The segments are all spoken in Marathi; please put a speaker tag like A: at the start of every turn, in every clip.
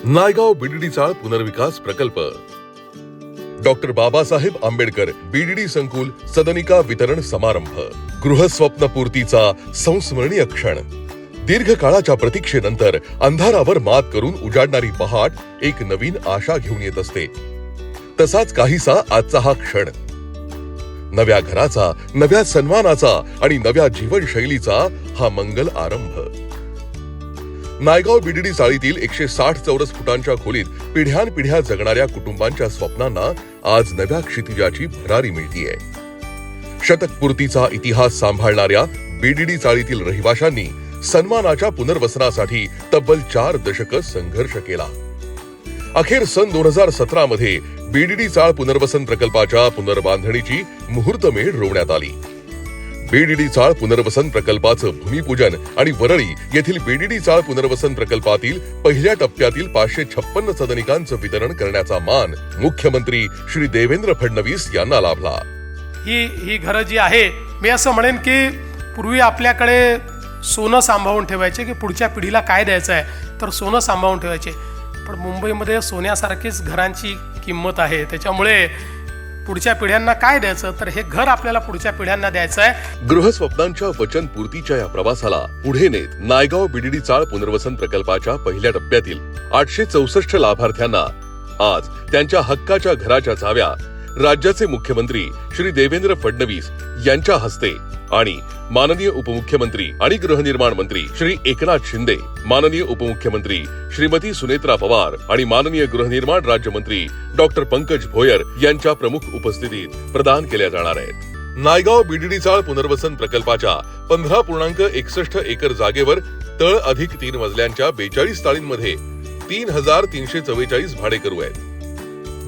A: नायगाव बीडीडी चाळ पुनर्विकास प्रकल्प. डॉक्टर बाबासाहेब आंबेडकर बीडीडी संकुल सदनिका वितरण समारंभ. गृहस्वप्नपूर्तीचा संस्मरणीय क्षण. दीर्घकाळाच्या प्रतीक्षेनंतर अंधारावर मात करून उजाडणारी पहाट एक नवीन आशा घेऊन येत असते. तसाच काहीसा आजचा हा क्षण. नव्या घराचा, नव्या सन्मानाचा आणि नव्या जीवनशैलीचा हा मंगल आरंभ. नायगाव बीडीडी चाळीतील 160 चौरस फुटांच्या खोलीत पिढ्यानपिढ्या जगणाऱ्या कुटुंबांच्या स्वप्नांना आज नव्या क्षितिजाची भरारी मिळतीये. शतकपूर्तीचा इतिहास सांभाळणाऱ्या बीडीडी चाळीतील रहिवाशांनी सन्मानाच्या पुनर्वसनासाठी तब्बल 4 दशक संघर्ष केला. अखेर सन 2017 मध्ये बीडीडी चाळ पुनर्वसन प्रकल्पाच्या पुनर्बांधणीची मुहूर्तमेढ रोवण्यात आली. बीडीडी चाळ पुनर्वसन प्रकल्पाचं भूमिपूजन आणि वरळी येथील बीडीडी चाळ पुनर्वसन प्रकल्पातील पहिल्या टप्प्यातील 556 सदनिकांचं वितरण करण्याचा मान मुख्यमंत्री श्री देवेंद्र फडणवीस यांना लाभला.
B: ही घरं जी आहे, मी असं म्हणेन की पूर्वी आपल्याकडे सोनं सांभाळून ठेवायचे की पुढच्या पिढीला काय द्यायचं आहे, तर सोनं सांभाळून ठेवायचे. पण मुंबईमध्ये सोन्यासारखीच घरांची किंमत आहे. त्याच्यामुळे पुढच्या पिढ्यांना काय द्यायचं, तर हे घर आपल्याला पुढच्या पिढ्यांना द्यायचं आहे.
A: गृहस्वप्नांच्या वचनपूर्तीच्या या प्रवासाला पुढे नेत नायगाव बीडीडी चाळ पुनर्वसन प्रकल्पाच्या पहिल्या टप्प्यातील 864 लाभार्थ्यांना आज त्यांच्या हक्काच्या घराच्या चाव्या राज्याचे मुख्यमंत्री श्री देवेंद्र फडणवीस यांच्या हस्ते आणि माननीय उपमुख्यमंत्री आणि गृहनिर्माण मंत्री श्री एकनाथ शिंदे, माननीय उपमुख्यमंत्री श्रीमती सुनेत्रा पवार आणि माननीय गृहनिर्माण राज्यमंत्री डॉक्टर पंकज भोयर यांच्या प्रमुख उपस्थितीत प्रदान केल्या जाणार आहेत. नायगाव बीडीडी चाळ पुनर्वसन प्रकल्पाच्या 15.61 एकर जागेवर तळ अधिक 3 मजल्यांच्या 42 चाळींमध्ये 3344 भाडेकरू आहेत.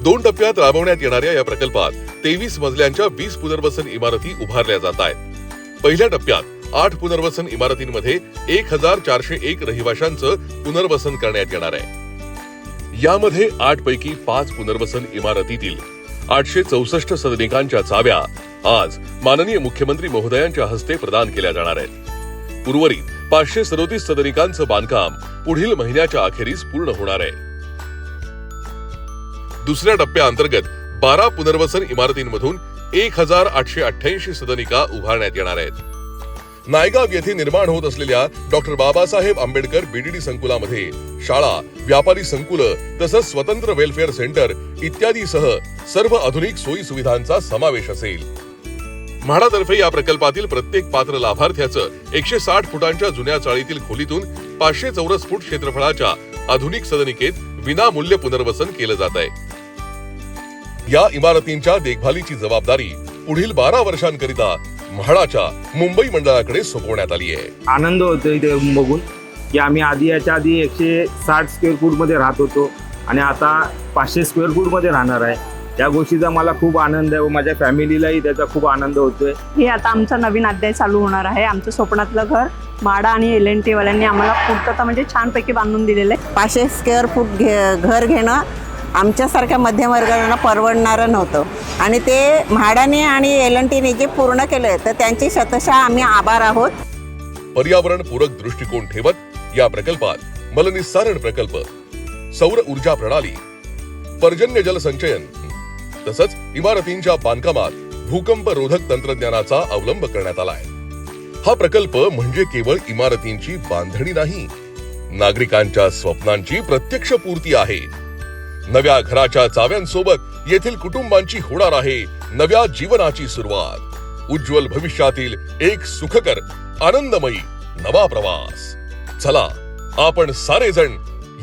A: 2 टप्प्यात राबवण्यात येणाऱ्या या प्रकल्पात 23 मजल्यांच्या 20 पुनर्वसन इमारती उभारल्या जात आहेत. पहिल्या टप्प्यात 8 पुनर्वसन इमारतींमध्ये 1401 रहिवाशांचं पुनर्वसन करण्यात येणार आहे. यामध्ये 8 पैकी 5 पुनर्वसन इमारतीतील 864 सदनिकांच्या चाव्या आज माननीय मुख्यमंत्री महोदयांच्या हस्ते प्रदान केल्या जाणार आहेत. उर्वरित 537 सदनिकांचं बांधकाम पुढील महिन्याच्या अखेरीस पूर्ण होणार आहे. दुसऱ्या टप्प्याअंतर्गत 12 पुनर्वसन इमारतींमधून 1888 सदनिका उभारण्यात येणार आहेत. नायगाव येथे निर्माण होत असलेल्या डॉक्टर बाबासाहेब आंबेडकर बीडीडी संकुलामध्ये शाळा, व्यापारी संकुलं तसंच स्वतंत्र वेलफेअर सेंटर इत्यादीसह सर्व आधुनिक सोयी सुविधांचा समावेश असेल. म्हाडातर्फे या प्रकल्पातील प्रत्येक पात्र लाभार्थ्याचं 160 फुटांच्या जुन्या चाळीतील खोलीतून 500 चौरस फूट क्षेत्रफळाच्या आधुनिक सदनिकेत विनामूल्य पुनर्वसन केलं जात आहे. या इमारतींच्या देखभालीची जबाबदारी पुढील 12 वर्षांकरिता म्हाडाच्या मुंबई मंडळाकडे सोपवण्यात आली आहे.
C: आनंद होतो इथे बघून की आम्ही याच्या आधी 160 स्क्वेअर फूट मध्ये राहत होतो आणि आता 500 स्क्वेअर फूट मध्ये राहणार आहे. या गोष्टीचा मला खूप आनंद आहे व माझ्या फॅमिलीलाही त्याचा खूप आनंद होतोय.
D: हे आता आमचा नवीन अध्याय चालू होणार आहे. आमचं स्वप्नातलं घर म्हाडा आणि LNT वाल्यांनी आम्हाला पूर्तता म्हणजे छानपैकी बांधून दिलेलं आहे.
E: 500 स्क्वेअर फूट घर घेणं आमच्यासारख्या मध्यमवर्गाला परवडणारं नव्हतं आणि ते म्हाडाने आणि LNTने जे पूर्ण केलं तर त्यांची शतशः आम्ही आभार आहोत.
A: पर्यावरण पूरक दृष्टिकोन ठेवत या प्रकल्पात मलनिस्सारण प्रकल्प, सौर ऊर्जा प्रणाली, पर्जन्य जल संचयन तसंच इमारतींच्या बांधकामात भूकंप रोधक तंत्रज्ञानाचा अवलंब करण्यात आलाय. हा प्रकल्प म्हणजे केवळ इमारतींची बांधणी नाही, नागरिकांच्या स्वप्नांची प्रत्यक्ष पूर्ती आहे. नव्या घराच्या चाव्यांसोबत येथील कुटुंबांची होणार आहे नव्या जीवनाची सुरुवात. उज्ज्वल भविष्यातील एक सुखकर, आनंदमयी नवा प्रवास. चला आपण सारेजण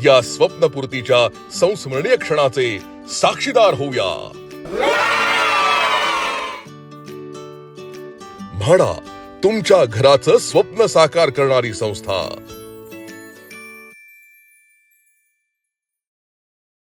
A: या स्वप्नपूर्तीच्या संस्मरणीय क्षणाचे साक्षीदार होऊया. म्हाडा, तुमच्या घराचं स्वप्न साकार करणारी संस्था.